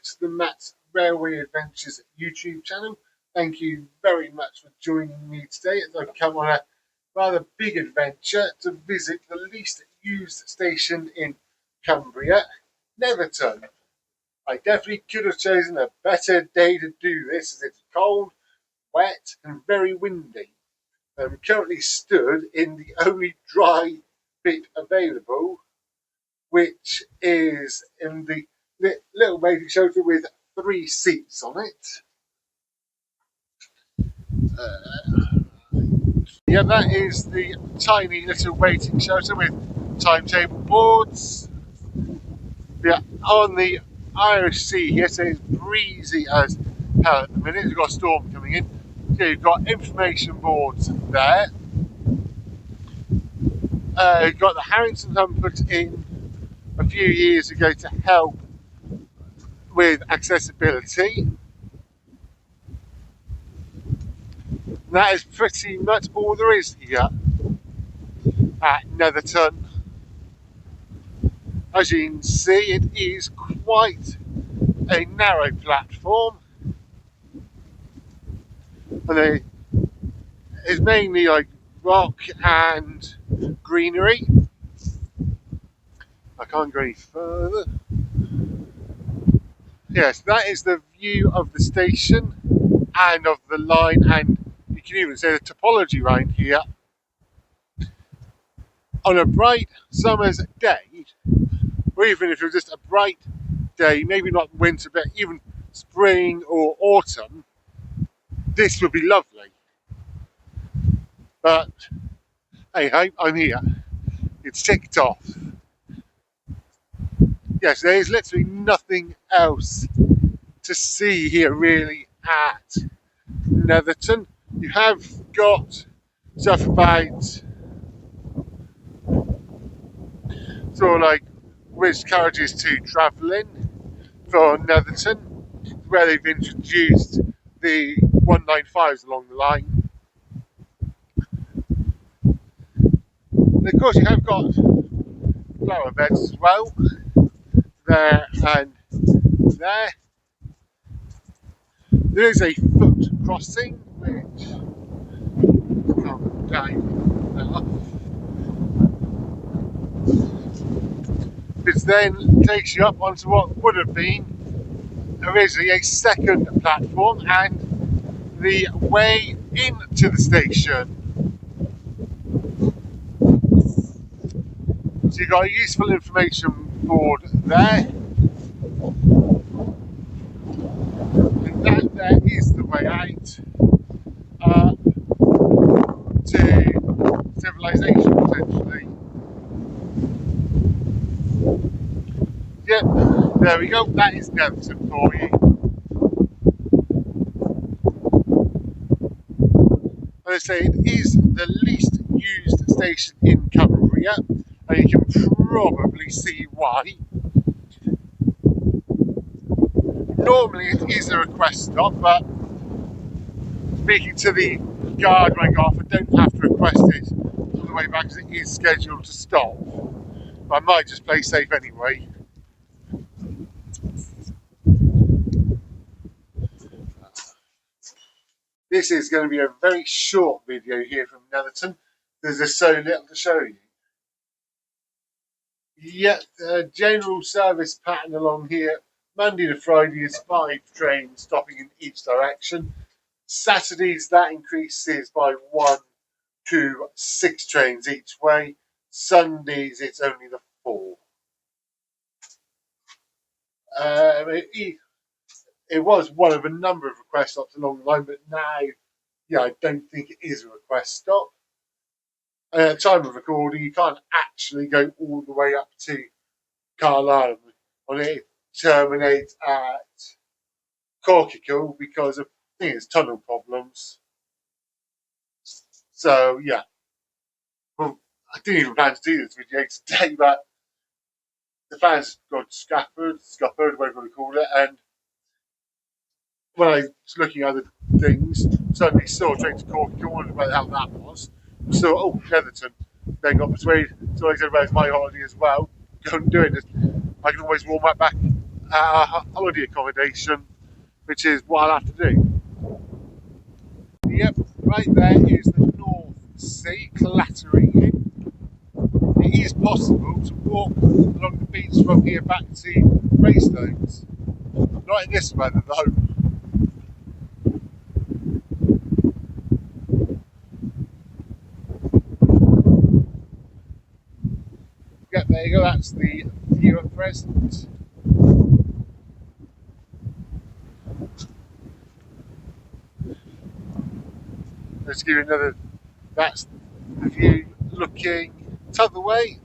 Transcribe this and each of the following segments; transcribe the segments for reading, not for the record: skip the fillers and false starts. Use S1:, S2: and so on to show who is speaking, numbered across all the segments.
S1: to the Matt's Railway Adventures YouTube channel. Thank you very much for joining me today as I've come on a rather big adventure to visit the least used station in Cumbria, Nethertown. I definitely could have chosen a better day to do this as it's cold, wet and very windy. I'm currently stood in the only dry bit available, which is in the little waiting shelter with 3 seats on it. Yeah, that is the tiny little waiting shelter with timetable boards. Yeah, on the Irish Sea here, so it's breezy as hell at the minute. We've got a storm coming in. So you've got information boards there. You've got the Harrington Hum put in a few years ago to help with accessibility. And that is pretty much all there is here at Nethertown. As you can see, it is quite a narrow platform, and it's mainly like rock and greenery. I can't go any further. Yes, that is the view of the station and of the line, and you can even say the topology around here. On a bright summer's day, or even if it was just a bright day, maybe not winter, but even spring or autumn, this would be lovely. But hey, I'm here. It's ticked off. Yes, there is literally nothing else to see here really at Nethertown. You have got stuff about sort of like which carriages to travel in for Nethertown, where they've introduced the 195s along the line. And of course you have got flower beds as well, there and there. There is a foot crossing which which then takes you up onto what would have been originally a second platform and the way into the station. So you've got a useful information board there, and that there is the way out to civilization potentially. Yep, there we go, that is Nethertown for you. As I say, it is the least used station in Cumbria, and you can probably see why. Normally it is a request stop, but speaking to the guard when I got off, I don't have to request it all the way back because it is scheduled to stop. But I might just play safe anyway. This is going to be a very short video here from Nethertown. There's just so little to show you. Yet, general service pattern along here. Monday to Friday is 5 trains stopping in each direction. Saturdays that increases by 1 to 6 trains each way. Sundays it's only the 4. It was one of a number of request stops along the line, but now, yeah, I don't think it is a request stop. At the time of recording, you can't actually go all the way up to Carlisle on it. Terminate at Corkicle because of, I think it's tunnel problems. So yeah, well, I didn't even plan to do this video today, but the fans got scuppered, whatever we call it, and when I was looking at other things, suddenly saw a train to Corkicle, wondered where the hell that was. So, oh, Nethertown. Then got persuaded, so I said, well, it's my holiday as well. Go and do it. I can always warm my back our holiday accommodation, which is what I'll have to do. Yep, right there is the North Sea clattering in. It is possible to walk along the beach from here back to Greystones. Not in this weather though. Yep, there you go, that's the view at present. Let's give you another, that's the view looking t'other way.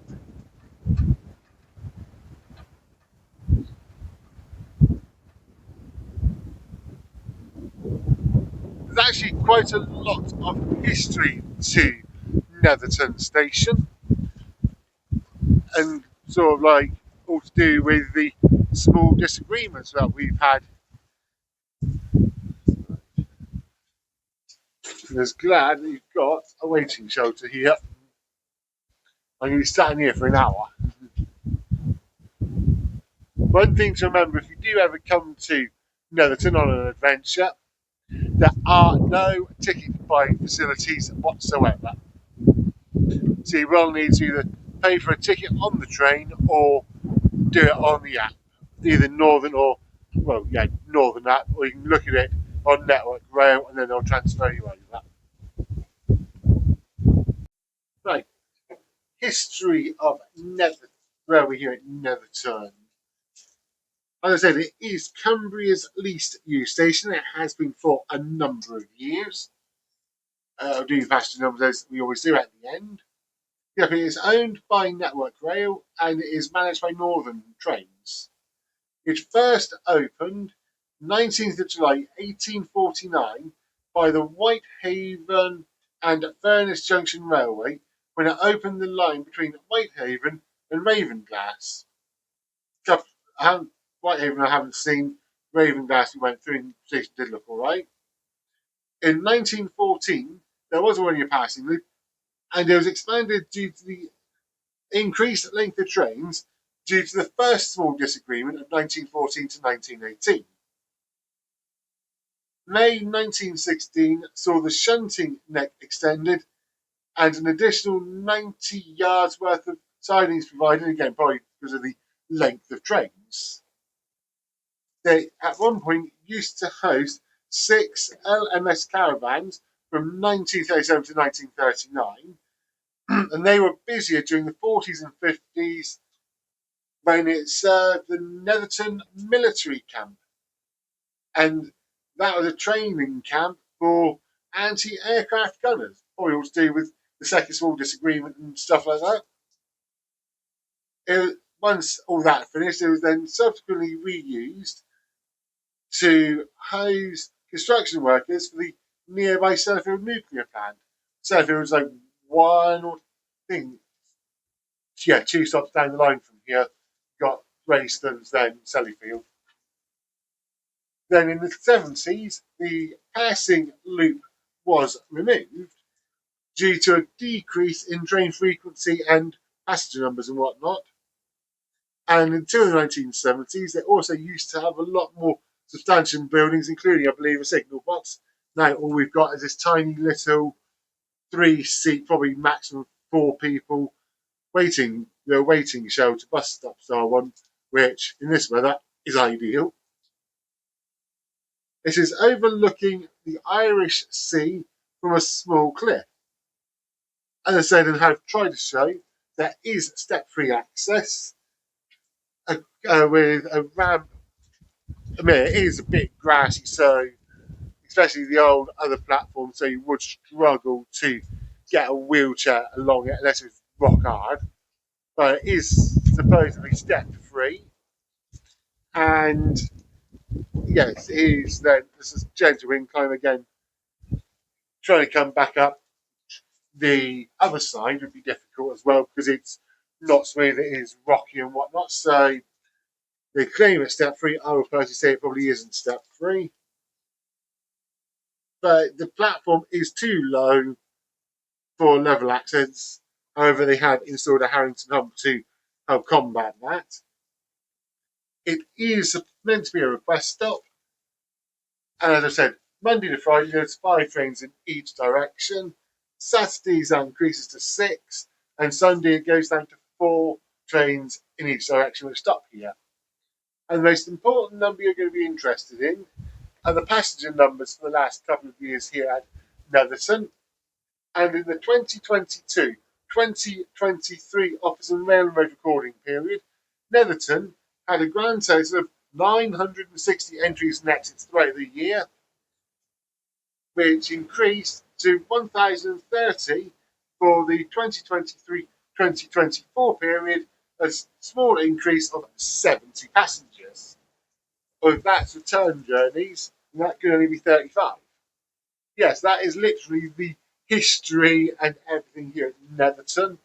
S1: There's actually quite a lot of history to Nethertown Station, and sort of like all to do with the small disagreements that we've had. And it's glad that you've got a waiting shelter here. I'm going to be standing here for an hour. One thing to remember, if you do ever come to Nethertown on an adventure, there are no ticket buying facilities whatsoever. So you will need to either pay for a ticket on the train or do it on the app, either Northern or, well, yeah, Northern app, or you can look at it on Network Rail and then they'll transfer you over. Right, history of Nether, where we're here at Nethertown. As I said, it is Cumbria's least used station. It has been for a number of years. I'll do faster numbers as we always do at the end. Yep, it is owned by Network Rail and it is managed by Northern Trains. It first opened 19th of July 1849 by the Whitehaven and Furness Junction Railway when it opened the line between Whitehaven and Ravenglass. Whitehaven I haven't seen. Ravenglass we went through and the station did look alright. In 1914 there was already a passing loop and it was expanded due to the increased length of trains due to the first small disagreement of 1914 to 1918. May 1916 saw the shunting neck extended and an additional 90 yards worth of sidings provided, again probably because of the length of trains. They at one point used to host 6 LMS caravans from 1937 to 1939, and they were busier during the 40s and 50s when it served the Nethertown military camp. And that was a training camp for anti-aircraft gunners, probably all to do with the Second Small Disagreement and stuff like that. Once all that finished, it was then subsequently reused to house construction workers for the nearby Sellafield nuclear plant. Sellafield was like one or thing, yeah, 2 stops down the line from here. Got Greystones, then Sellafield. Then in the 70s, the passing loop was removed due to a decrease in train frequency and passenger numbers and whatnot. And until the 1970s, they also used to have a lot more substantial buildings, including, I believe, a signal box. Now all we've got is this tiny little 3-seat, probably maximum 4 people waiting shelter bus stop style one, which in this weather is ideal. It is overlooking the Irish Sea from a small cliff. As I said and have tried to show, there is step-free access with a ramp. I mean, it is a bit grassy, so especially the old other platform, so you would struggle to get a wheelchair along it unless it's rock hard. But it is supposedly step-free, and yes, it is. Then this is gentle incline again. Trying to come back up the other side would be difficult as well because it's not smooth, it is rocky and whatnot. So they claim it's step free. I would personally say it probably isn't step free. But the platform is too low for level access. However, they have installed a Harrington hump to help combat that. It is meant to be a request stop, and as I said, Monday to Friday there's 5 trains in each direction. Saturdays that increases to 6, and Sunday it goes down to 4 trains in each direction which stop here. And the most important number you're going to be interested in are the passenger numbers for the last couple of years here at Nethertown. And in the 2022-2023 Office and Railroad recording period, Nethertown had a grand total of 960 entries and exits throughout the year, which increased to 1,030 for the 2023-2024 period, a small increase of 70 passengers. If that's return journeys, that could only be 35. Yes, that is literally the history and everything here at Nethertown.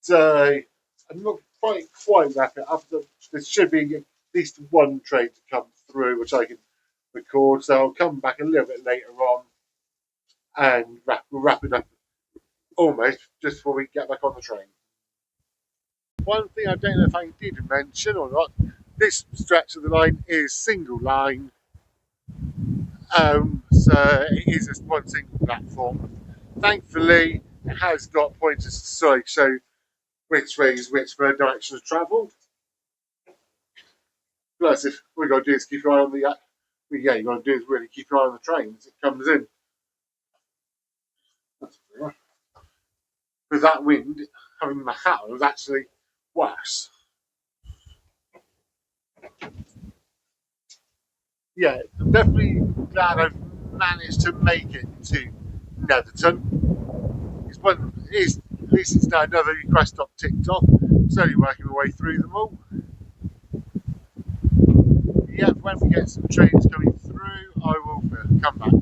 S1: So I'm not quite wrap it up. There should be at least one train to come through, which I can record. So I'll come back a little bit later on and wrap it up almost just before we get back on the train. One thing I don't know if I did mention or not, this stretch of the line is single line. So it is just one single platform. Thankfully, it has got pointers to show which way is which for direction of travel. Plus, if we got to do is keep your eye on the you got to do is really keep your eye on the train as it comes in. With that wind, having the hat was actually worse. Yeah, I'm definitely glad I've managed to make it to Nethertown. At least it's now another request stop ticked off. Slowly working my way through them all. Yeah, when we get some trains coming through, I will come back.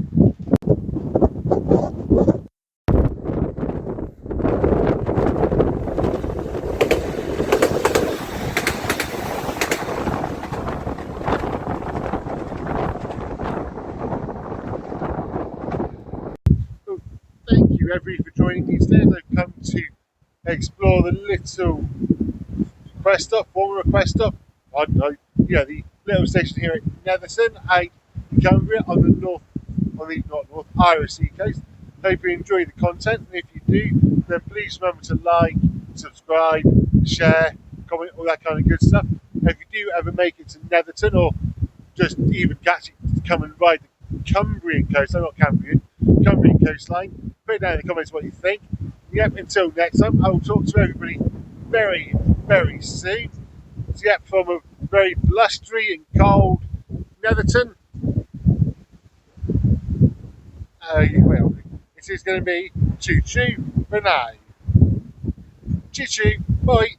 S1: Well, thank you, everybody, for joining me today. I've come to explore the little request stop, one request stop. I don't know. Yeah, the little station here at Nethertown, out in Cumbria on the not north, Irish sea coast. Hope you enjoy the content, and if you do, then please remember to like, subscribe, share, comment, all that kind of good stuff. If you do ever make it to Nethertown, or just even catch it to come and ride the Cumbrian Coast, I'm not Cumbrian, Cumbrian coastline, put it down in the comments what you think. Yep, until next time, I will talk to everybody very, very soon. So, yep, from a very blustery and cold Nethertown, well, it is going to be choo choo for now. Choo choo, bye.